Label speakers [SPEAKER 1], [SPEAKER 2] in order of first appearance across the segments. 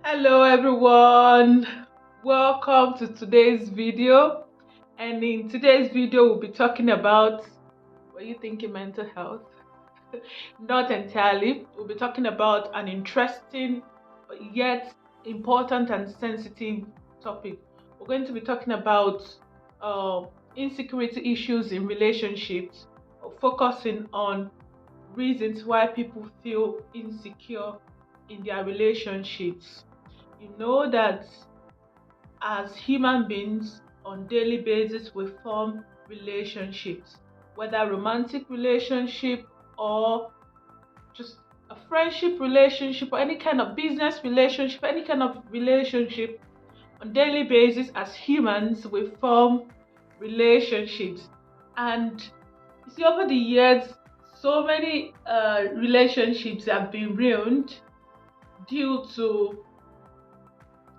[SPEAKER 1] Hello everyone, welcome to today's video. And in today's video we'll be talking about, what you thinking, mental health? Not entirely. We'll be talking about an interesting yet important and sensitive topic. We're going to be talking about insecurity issues in relationships, focusing on reasons why people feel insecure in their relationships. You know that as human beings on daily basis we form relationships, whether romantic relationship or just a friendship relationship or any kind of business relationship, any kind of relationship. On daily basis as humans we form relationships, and you see, over the years so many relationships have been ruined due to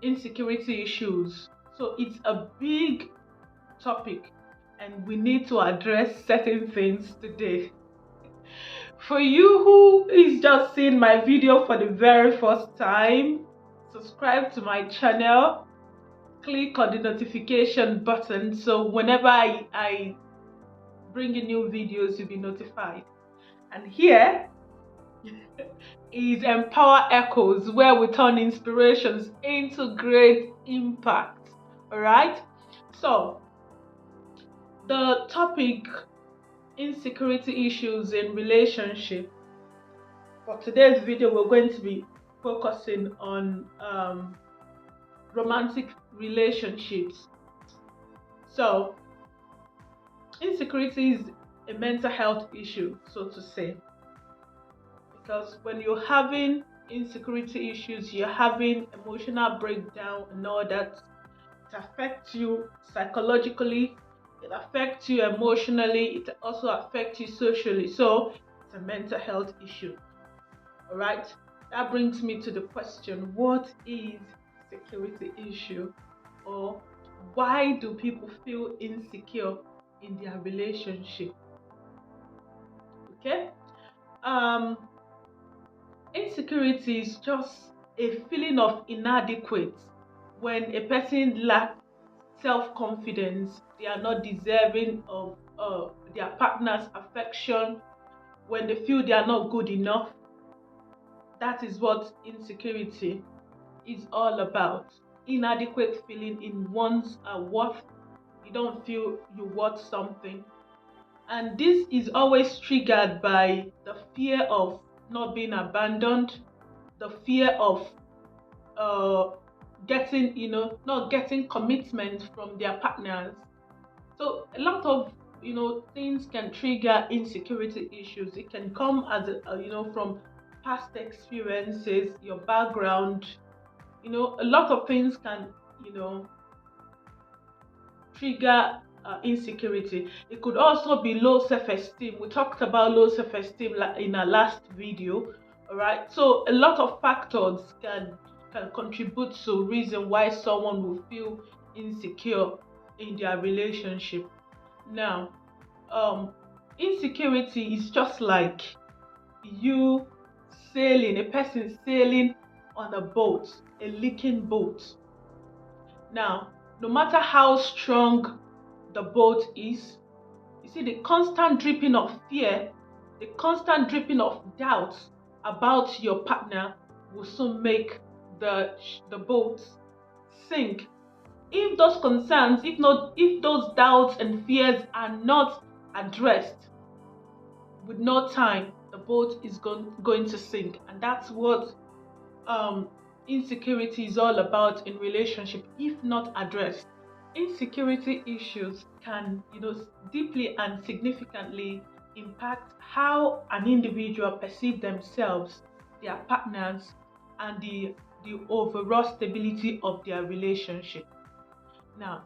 [SPEAKER 1] insecurity issues. So it's a big topic and we need to address certain things today. For you who is just seeing my video for the very first time, subscribe to my channel, click on the notification button so whenever I bring in new videos you'll be notified. And here is Empower Echoes, where we turn inspirations into great impact. Alright, so the topic, insecurity issues in relationship. For today's video we're going to be focusing on romantic relationships. So insecurity is a mental health issue, so to say, because when you're having insecurity issues, you're having emotional breakdown and all that. It affects you psychologically, it affects you emotionally, it also affects you socially. So it's a mental health issue. All right, that brings me to the question, what is security issue, or why do people feel insecure in their relationship? Okay, insecurity is just a feeling of inadequate. When a person lacks self-confidence, they are not deserving of their partner's affection. When they feel they are not good enough, that is what insecurity is all about. Inadequate feeling in one's worth. You don't feel you're worth something. And this is always triggered by the fear of not being abandoned, the fear of not getting commitment from their partners. So a lot of things can trigger insecurity issues. It can come as from past experiences, your background. A lot of things can trigger insecurity. It could also be low self-esteem. We talked about low self-esteem in our last video. All right, so a lot of factors can contribute to reason why someone will feel insecure in their relationship. Now insecurity is just like you sailing, a person sailing on a boat, a leaking boat. Now, no matter how strong the boat is, you see, the constant dripping of fear, the constant dripping of doubt about your partner will soon make the boat sink. If those concerns, if those doubts and fears are not addressed, with no time, the boat is going to sink. And that's what insecurity is all about in relationship. If not addressed, insecurity issues can deeply and significantly impact how an individual perceives themselves, their partners, and the overall stability of their relationship. Now,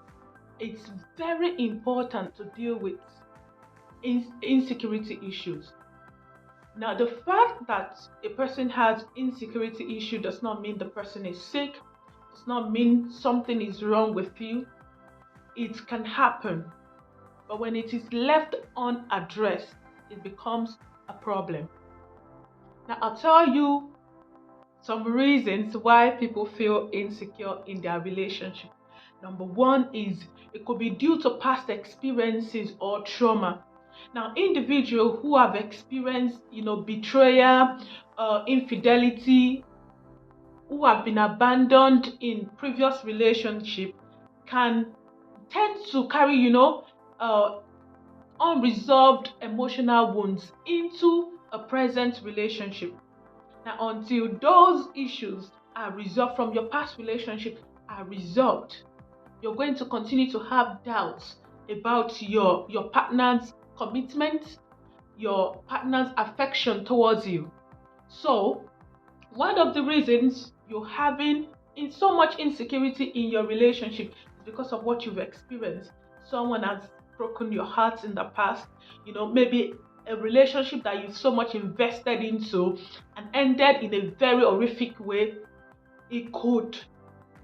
[SPEAKER 1] it's very important to deal with insecurity issues. Now, the fact that a person has insecurity issue does not mean the person is sick, does not mean something is wrong with you. It can happen, but when it is left unaddressed, it becomes a problem. Now, I'll tell you Some reasons why people feel insecure in their relationship. Number one is it could be due to past experiences or trauma. Now, individuals who have experienced, betrayal, infidelity, who have been abandoned in previous relationship can tend to carry, unresolved emotional wounds into a present relationship. Now, until those issues are resolved from your past relationship are resolved, you're going to continue to have doubts about your partner's commitment, your partner's affection towards you. So, one of the reasons you're having so much insecurity in your relationship is because of what you've experienced. Someone has broken your heart in the past, maybe a relationship that you've so much invested into and ended in a very horrific way. It could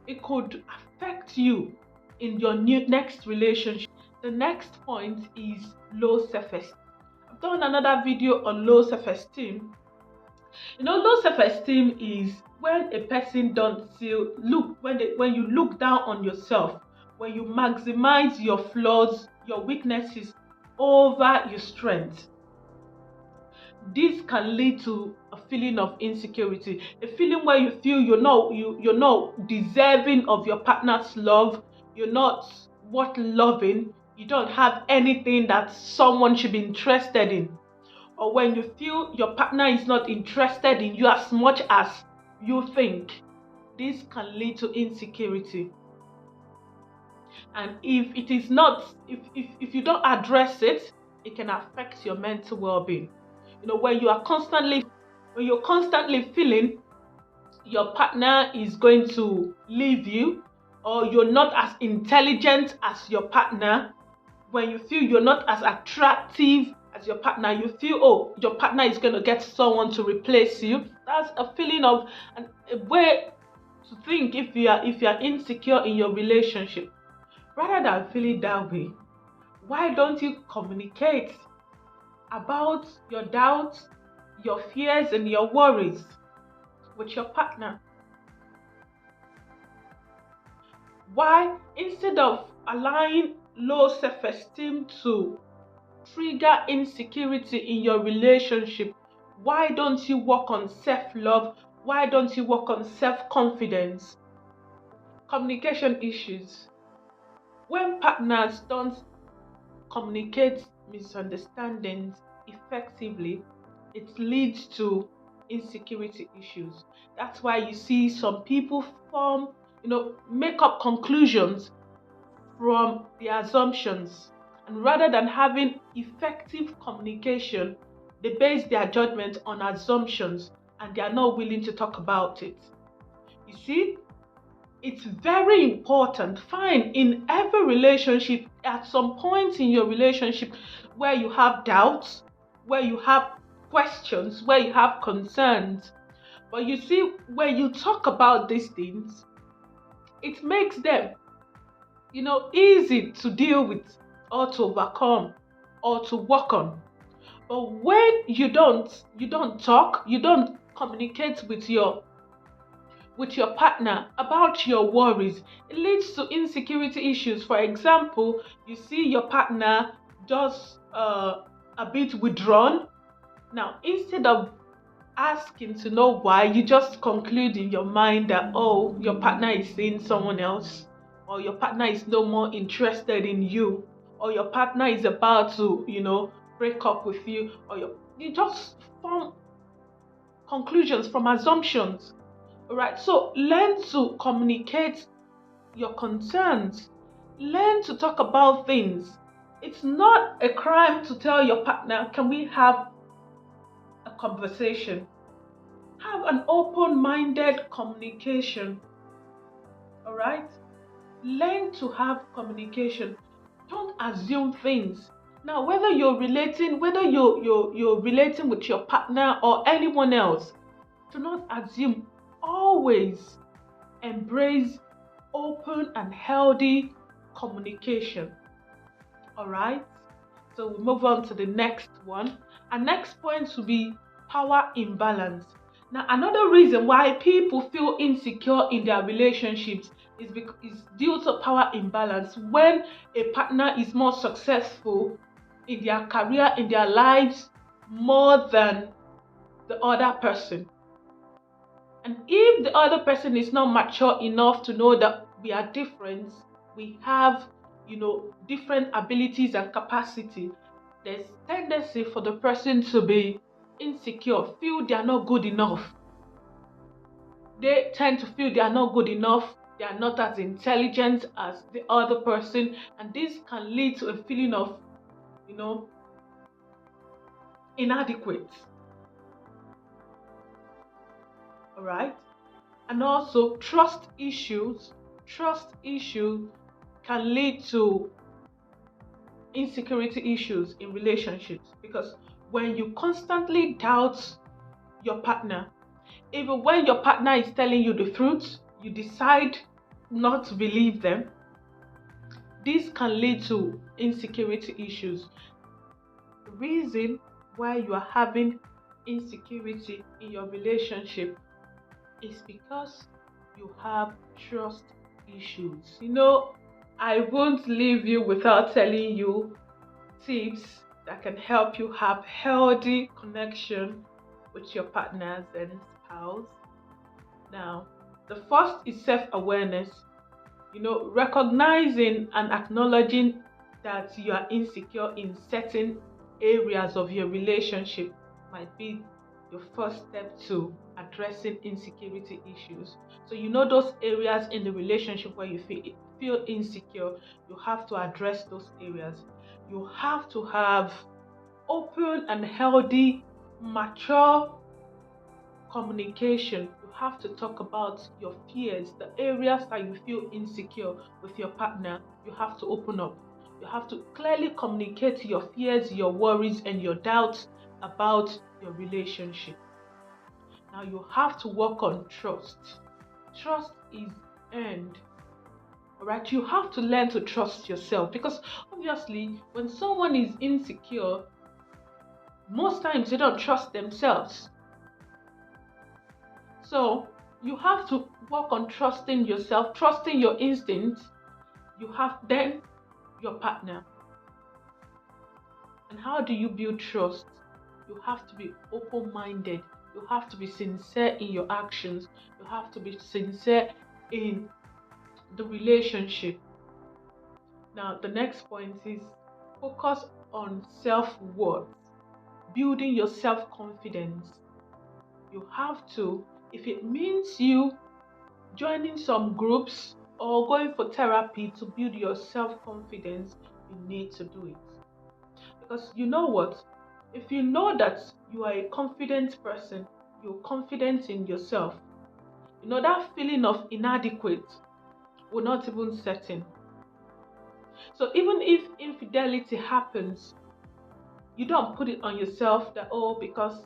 [SPEAKER 1] affect you in your next relationship. The next point is low self-esteem. I've done another video on low self-esteem. Low self-esteem is when a person don't feel when you look down on yourself, when you maximize your flaws, your weaknesses over your strengths. This can lead to a feeling of insecurity, a feeling where you feel you're not deserving of your partner's love, you're not worth loving, you don't have anything that someone should be interested in. Or when you feel your partner is not interested in you as much as you think, this can lead to insecurity. And if it is not, if you don't address it, it can affect your mental well-being. When you're constantly feeling your partner is going to leave you, or you're not as intelligent as your partner, when you feel you're not as attractive as your partner, you feel, your partner is going to get someone to replace you. That's a feeling of a way to think if you are insecure in your relationship. Rather than feeling that way, why don't you communicate about your doubts, your fears, and your worries with your partner? Why, instead of allowing low self-esteem to trigger insecurity in your relationship, why don't you work on self-love? Why don't you work on self-confidence? Communication issues. When partners don't communicate misunderstandings effectively, it leads to insecurity issues. That's why you see some people make up conclusions from their assumptions, and rather than having effective communication, they base their judgment on assumptions and they are not willing to talk about it. You see, it's very important. Fine, in every relationship, at some point in your relationship where you have doubts, where you have questions, where you have concerns, but you see, when you talk about these things, it makes them easy to deal with or to overcome or to work on. But when you don't talk, you don't communicate with your partner about your worries, it leads to insecurity issues. For example, you see your partner just a bit withdrawn. Now, instead of asking to know why, you just conclude in your mind that, your partner is seeing someone else, or your partner is no more interested in you, or your partner is about to break up with you, or you just form conclusions from assumptions. All right, so learn to communicate your concerns, learn to talk about things. It's not a crime to tell your partner, can we have a conversation? Have an open-minded communication. All right, learn to have communication. Don't assume things. Now, whether you're relating with your partner or anyone else, do not assume. Always embrace open and healthy communication. All right, so we move on to the next one. Our next point will be power imbalance. Now, another reason why people feel insecure in their relationships is due to power imbalance. When a partner is more successful in their career, in their lives, more than the other person. And if the other person is not mature enough to know that we are different, we have, different abilities and capacity, there's tendency for the person to be insecure, feel they are not good enough. They tend to feel they are not good enough, they are not as intelligent as the other person, and this can lead to a feeling of, inadequate. All right? And also trust issues can lead to insecurity issues in relationships, because when you constantly doubt your partner, even when your partner is telling you the truth, you decide not to believe them. This can lead to insecurity issues. The reason why you are having insecurity in your relationship is because you have trust issues. I won't leave you without telling you tips that can help you have healthy connection with your partners and spouse. Now, the first is self-awareness. Recognizing and acknowledging that you are insecure in certain areas of your relationship might be your first step to addressing insecurity issues. So those areas in the relationship where you feel insecure, you have to address those areas. You have to have open and healthy, mature communication. You have to talk about your fears, the areas that you feel insecure with your partner. You have to open up. You have to clearly communicate your fears, your worries, and your doubts about your relationship. Now you have to work on trust. Trust is earned. Alright, you have to learn to trust yourself, because obviously when someone is insecure, most times they don't trust themselves. So you have to work on trusting yourself, trusting your instincts. You have then your partner. And how do you build trust? You have to be open-minded. You have to be sincere in your actions. You have to be sincere in the relationship. Now, the next point is focus on self-worth, building your self-confidence. You have to, if it means you joining some groups or going for therapy to build your self-confidence, you need to do it. Because you know what? If you know that you are a confident person, you're confident in yourself, that feeling of inadequate will not even set in. So even if infidelity happens, you don't put it on yourself that, because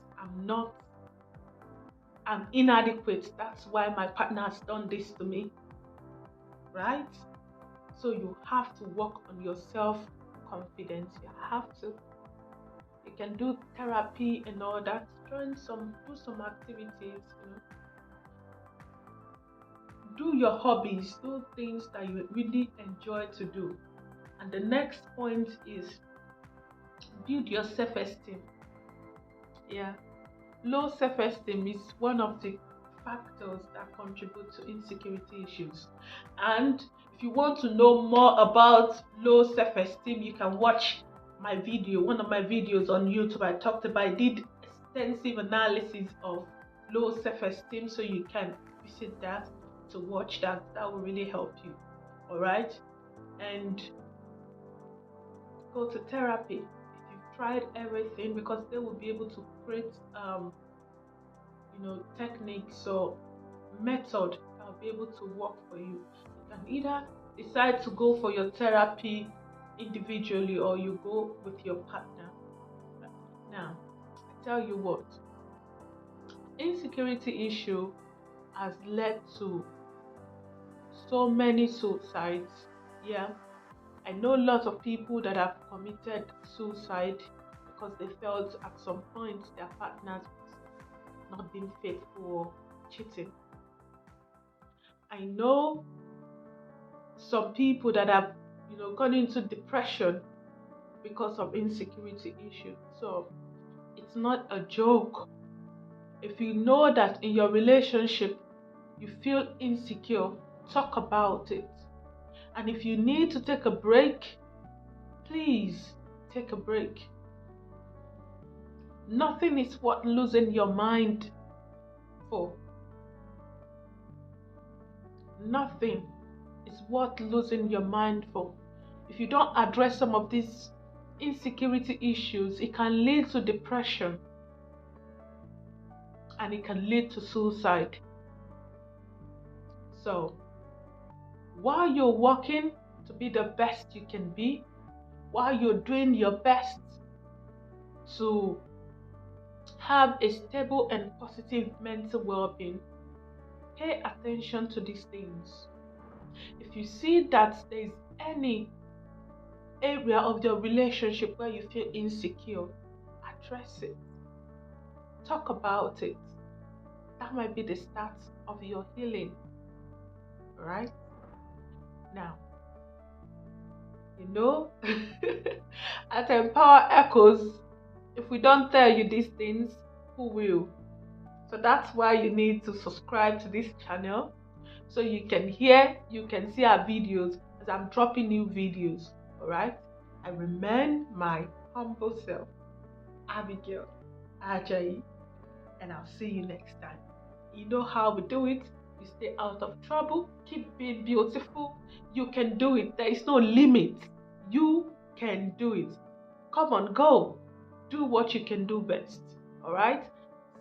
[SPEAKER 1] I'm inadequate, that's why my partner has done this to me, right? So you have to work on your self-confidence. You can do therapy and all that, do some activities, do your hobbies, do things that you really enjoy to do. And the next point is build your self-esteem. Low self-esteem is one of the factors that contribute to insecurity issues. And if you want to know more about low self-esteem, you can watch my video, one of my videos on YouTube. I did extensive analysis of low self-esteem, so you can visit that to watch that. That will really help you. All right, and go to therapy if you've tried everything, because they will be able to create techniques or method that will be able to work for you. You can either decide to go for your therapy individually, or you go with your partner. Now, I tell you what, insecurity issue has led to so many suicides. I know lots of people that have committed suicide because they felt at some point their partners not being faithful or cheating. I know some people that have, gone into depression because of insecurity issues. So it's not a joke. If you know that in your relationship you feel insecure, talk about it. And if you need to take a break, please take a break. Nothing is worth losing your mind for. Nothing is worth losing your mind for. If you don't address some of these insecurity issues, it can lead to depression and it can lead to suicide. So, while you're working to be the best you can be, while you're doing your best to have a stable and positive mental well-being, pay attention to these things. If you see that there's any area of your relationship where you feel insecure, address it. Talk about it. That might be the start of your healing. Right? Now, at Empower Echoes, if we don't tell you these things, who will? So that's why you need to subscribe to this channel so you can see our videos as I'm dropping new videos. Alright? I remain my humble self, Abigail, Ajayi, and I'll see you next time. You know how we do it. You stay out of trouble. Keep being beautiful. You can do it. There is no limit. You can do it. Come on, go. Do what you can do best. Alright?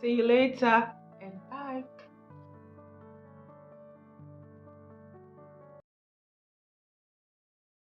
[SPEAKER 1] See you later.